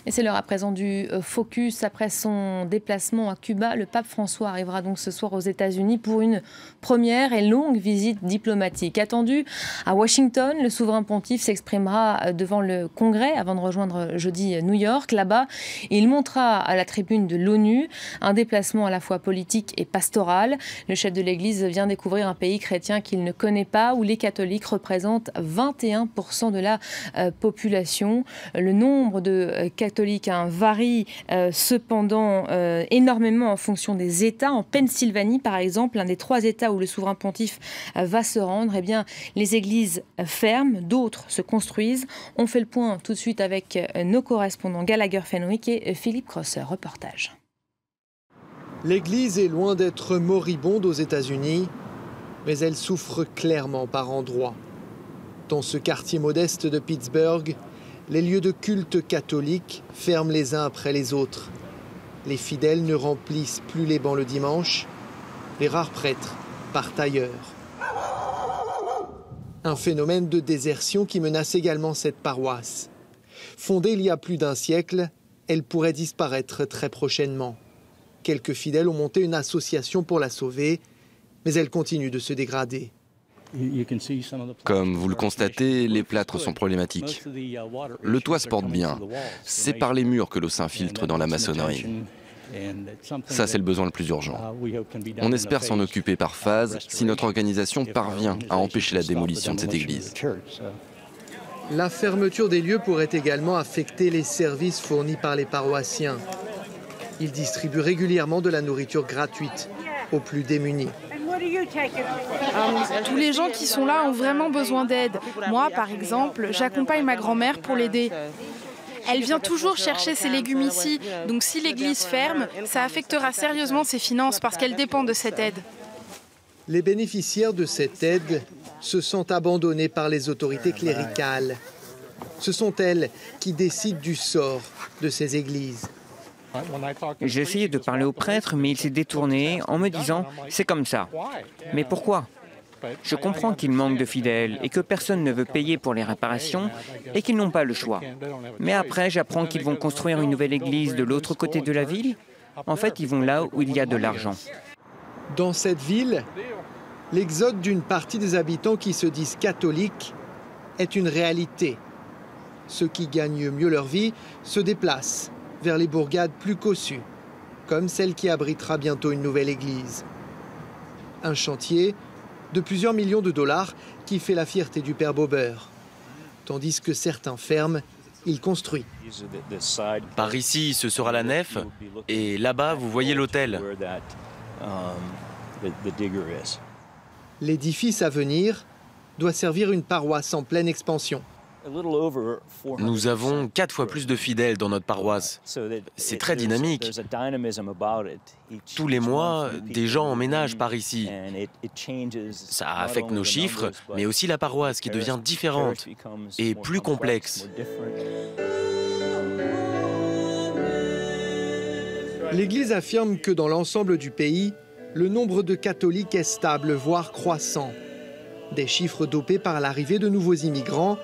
Et c'est l'heure à présent du focus. Après son déplacement à Cuba, le pape François arrivera donc ce soir aux États-Unis pour une première et longue visite diplomatique. Attendu à Washington, le souverain pontife s'exprimera devant le Congrès avant de rejoindre jeudi New York. Là-bas, il montera à la tribune de l'ONU un déplacement à la fois politique et pastoral. Le chef de l'Église vient découvrir un pays chrétien qu'il ne connaît pas, où les catholiques représentent 21% de la population. Le nombre de catholiques varie cependant énormément en fonction des États. En Pennsylvanie, par exemple, l'un des 3 États où le souverain pontife va se rendre, eh bien, les églises ferment, d'autres se construisent. On fait le point tout de suite avec nos correspondants Gallagher Fenwick et Philippe Crosser. Reportage. L'église est loin d'être moribonde aux États-Unis, mais elle souffre clairement par endroits. Dans ce quartier modeste de Pittsburgh, les lieux de culte catholiques ferment les uns après les autres. Les fidèles ne remplissent plus les bancs le dimanche. Les rares prêtres partent ailleurs. Un phénomène de désertion qui menace également cette paroisse. Fondée il y a plus d'1 siècle, elle pourrait disparaître très prochainement. Quelques fidèles ont monté une association pour la sauver, mais elle continue de se dégrader. Comme vous le constatez, les plâtres sont problématiques. Le toit se porte bien. C'est par les murs que l'eau s'infiltre dans la maçonnerie. Ça, c'est le besoin le plus urgent. On espère s'en occuper par phase si notre organisation parvient à empêcher la démolition de cette église. La fermeture des lieux pourrait également affecter les services fournis par les paroissiens. Ils distribuent régulièrement de la nourriture gratuite aux plus démunis. Tous les gens qui sont là ont vraiment besoin d'aide. Moi, par exemple, j'accompagne ma grand-mère pour l'aider. Elle vient toujours chercher ses légumes ici, donc si l'église ferme, ça affectera sérieusement ses finances parce qu'elle dépend de cette aide. Les bénéficiaires de cette aide se sentent abandonnés par les autorités cléricales. Ce sont elles qui décident du sort de ces églises. J'ai essayé de parler au prêtre, mais il s'est détourné en me disant « c'est comme ça ». Mais pourquoi ? Je comprends qu'il manque de fidèles et que personne ne veut payer pour les réparations et qu'ils n'ont pas le choix. Mais après, j'apprends qu'ils vont construire une nouvelle église de l'autre côté de la ville. En fait, ils vont là où il y a de l'argent. Dans cette ville, l'exode d'une partie des habitants qui se disent catholiques est une réalité. Ceux qui gagnent mieux leur vie se déplacent vers les bourgades plus cossues, comme celle qui abritera bientôt une nouvelle église. Un chantier de plusieurs millions de dollars qui fait la fierté du père Bobber. Tandis que certains ferment, il construit. Par ici, ce sera la nef, et là-bas, vous voyez l'autel. L'édifice à venir doit servir une paroisse en pleine expansion. Nous avons 4 fois plus de fidèles dans notre paroisse. C'est très dynamique. Tous les mois, des gens emménagent par ici. Ça affecte nos chiffres, mais aussi la paroisse qui devient différente et plus complexe. L'Église affirme que dans l'ensemble du pays, le nombre de catholiques est stable, voire croissant. Des chiffres dopés par l'arrivée de nouveaux immigrants,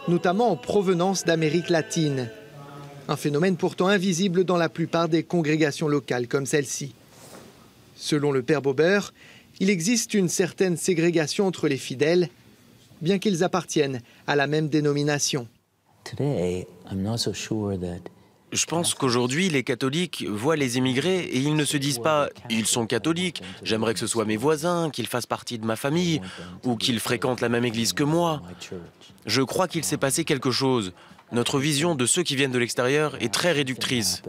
notamment en provenance d'Amérique latine. Un phénomène pourtant invisible dans la plupart des congrégations locales comme celle-ci. Selon le père Bobber, il existe une certaine ségrégation entre les fidèles, bien qu'ils appartiennent à la même dénomination. Je pense qu'aujourd'hui, les catholiques voient les immigrés et ils ne se disent pas « ils sont catholiques, j'aimerais que ce soit mes voisins, qu'ils fassent partie de ma famille ou qu'ils fréquentent la même église que moi ». Je crois qu'il s'est passé quelque chose. Notre vision de ceux qui viennent de l'extérieur est très réductrice.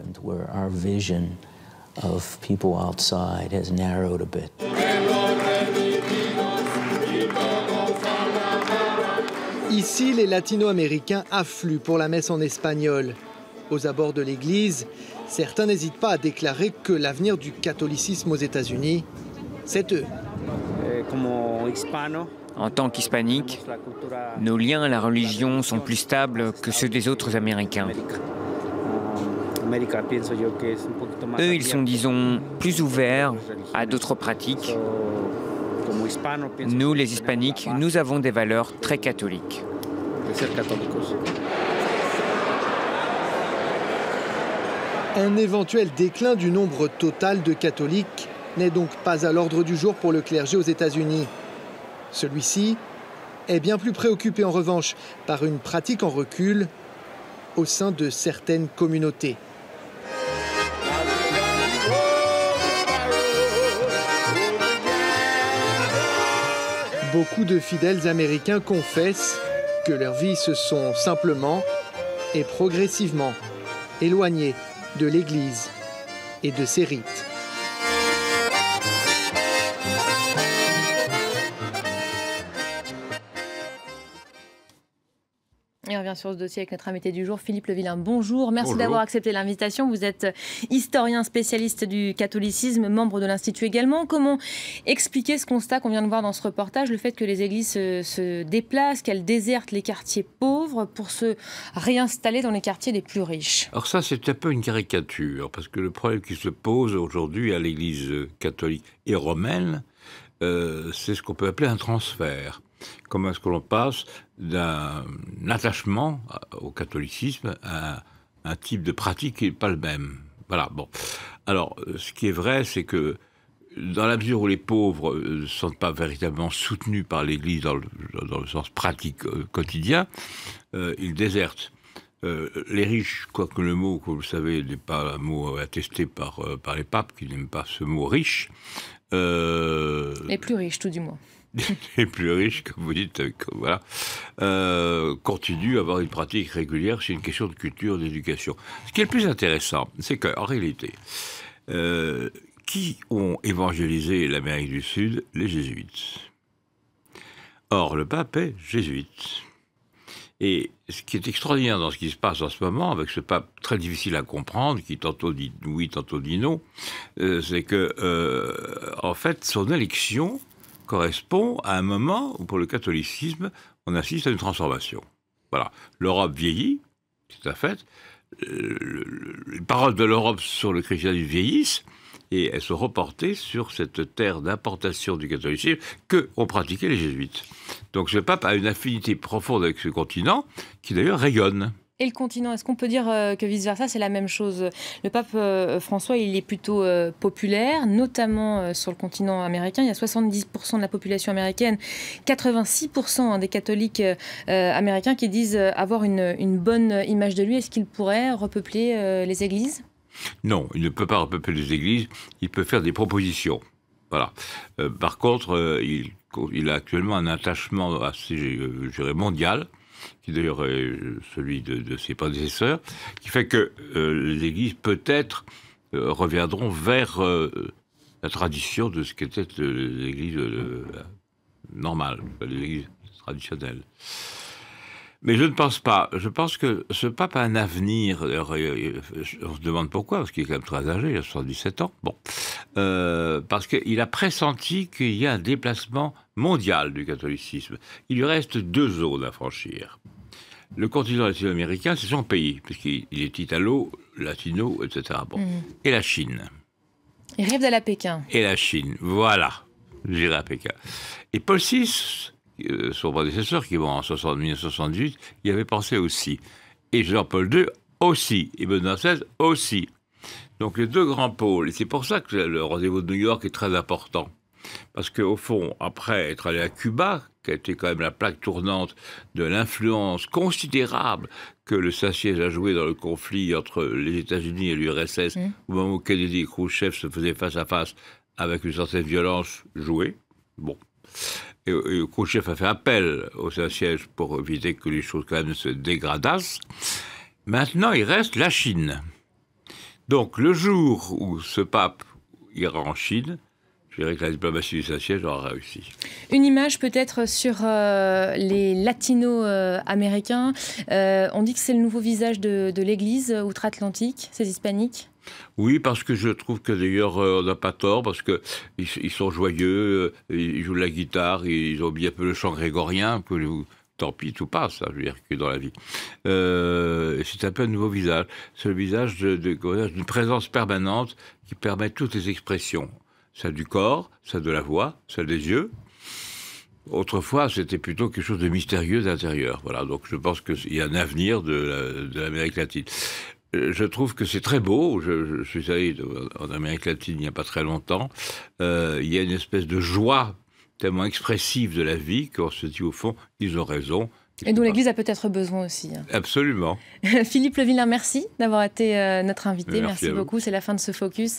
Ici, les latino-américains affluent pour la messe en espagnol. Aux abords de l'église, certains n'hésitent pas à déclarer que l'avenir du catholicisme aux États-Unis, c'est eux. En tant qu'hispanique, nos liens à la religion sont plus stables que ceux des autres Américains. Eux, ils sont, disons, plus ouverts à d'autres pratiques. Nous, les hispaniques, nous avons des valeurs très catholiques. Un éventuel déclin du nombre total de catholiques n'est donc pas à l'ordre du jour pour le clergé aux États-Unis. Celui-ci est bien plus préoccupé en revanche par une pratique en recul au sein de certaines communautés. Beaucoup de fidèles américains confessent que leurs vies se sont simplement et progressivement éloignées de l'Église et de ses rites. Et on revient sur ce dossier avec notre invité du jour, Philippe Levillain. Bonjour, merci d'avoir accepté l'invitation. Vous êtes historien spécialiste du catholicisme, membre de l'Institut également. Comment expliquer ce constat qu'on vient de voir dans ce reportage, le fait que les églises se déplacent, qu'elles désertent les quartiers pauvres pour se réinstaller dans les quartiers les plus riches? Alors ça, c'est un peu une caricature, parce que le problème qui se pose aujourd'hui à l'Église catholique et romaine, c'est ce qu'on peut appeler un transfert. Comment est-ce que l'on passe d'un attachement au catholicisme à un type de pratique qui n'est pas le même. Voilà, bon. Alors, ce qui est vrai, c'est que dans la mesure où les pauvres ne sont pas véritablement soutenus par l'Église dans le sens pratique quotidien, ils désertent. Les riches, quoique le mot, comme vous le savez, n'est pas un mot attesté par les papes, qui n'aiment pas ce mot riche. Les plus riches, tout du moins. Les plus riches, comme vous dites, voilà, continuent à avoir une pratique régulière. C'est une question de culture, d'éducation. Ce qui est le plus intéressant, c'est qu'en réalité, qui ont évangélisé l'Amérique du Sud? Les jésuites. Or, le pape est jésuite. Et ce qui est extraordinaire dans ce qui se passe en ce moment, avec ce pape très difficile à comprendre, qui tantôt dit oui, tantôt dit non, c'est que, en fait, son élection correspond à un moment où, pour le catholicisme, on assiste à une transformation. Voilà. L'Europe vieillit, c'est un fait. Les paroles de l'Europe sur le christianisme vieillissent, et elles sont reportées sur cette terre d'importation du catholicisme que ont pratiqué les jésuites. Donc ce pape a une affinité profonde avec ce continent, qui d'ailleurs rayonne. Et le continent, est-ce qu'on peut dire que vice-versa, c'est la même chose? Le pape François, il est plutôt populaire, notamment sur le continent américain. Il y a 70% de la population américaine, 86% des catholiques américains qui disent avoir une bonne image de lui. Est-ce qu'il pourrait repeupler les églises? Non, il ne peut pas repeupler les églises, il peut faire des propositions. Voilà. Par contre, il a actuellement un attachement assez, je dirais, mondial, qui d'ailleurs est celui de ses prédécesseurs, qui fait que les églises peut-être reviendront vers la tradition de ce qu'était l'église normale, l'église traditionnelle. Mais je ne pense pas. Je pense que ce pape a un avenir. On se demande pourquoi, parce qu'il est quand même très âgé, il a 77 ans. Bon. Parce qu'il a pressenti qu'il y a un déplacement mondial du catholicisme. Il lui reste 2 zones à franchir. Le continent latino-américain, c'est son pays, puisqu'il est italo, latino, etc. Bon. Et la Chine. Il rêve d'aller à Pékin. Et la Chine, voilà. J'irai à Pékin. Et Paul VI, son prédécesseur, qui est mort en 1978, y avait pensé aussi. Et Jean-Paul II aussi. Et Benoît XVI aussi. Donc les 2 grands pôles. Et c'est pour ça que le rendez-vous de New York est très important. Parce qu'au fond, après être allé à Cuba, qui a été quand même la plaque tournante de l'influence considérable que le Saint-Siège a joué dans le conflit entre les États-Unis et l'URSS, au moment où Kennedy et Khrouchtchev se faisaient face à face avec une certaine violence jouée. Bon. Et Khrouchtchev a fait appel au Saint-Siège pour éviter que les choses quand même se dégradassent. Maintenant, il reste la Chine. Donc, le jour où ce pape ira en Chine, je dirais que la diplomatie du Saint-Siège aura réussi. Une image peut-être sur les latino-américains. On dit que c'est le nouveau visage de l'Église outre-Atlantique, ces hispaniques. Oui, parce que je trouve que d'ailleurs on n'a pas tort, parce qu'ils sont joyeux, ils jouent de la guitare, ils ont bien un peu le chant grégorien, tant pis, tout passe, je veux dire, que dans la vie. C'est un peu un nouveau visage. C'est le visage d'une présence permanente qui permet toutes les expressions. Celle du corps, celle de la voix, celle des yeux. Autrefois, c'était plutôt quelque chose de mystérieux d'intérieur. Voilà, donc je pense qu'il y a un avenir de l'Amérique latine. Je trouve que c'est très beau. Je suis allé en Amérique latine il n'y a pas très longtemps. Il y a une espèce de joie tellement expressive de la vie qu'on se dit au fond, ils ont raison. Et dont l'Église a peut-être besoin aussi. Absolument. Philippe Le Villain, merci d'avoir été notre invité. Merci à vous. beaucoup. C'est la fin de ce Focus.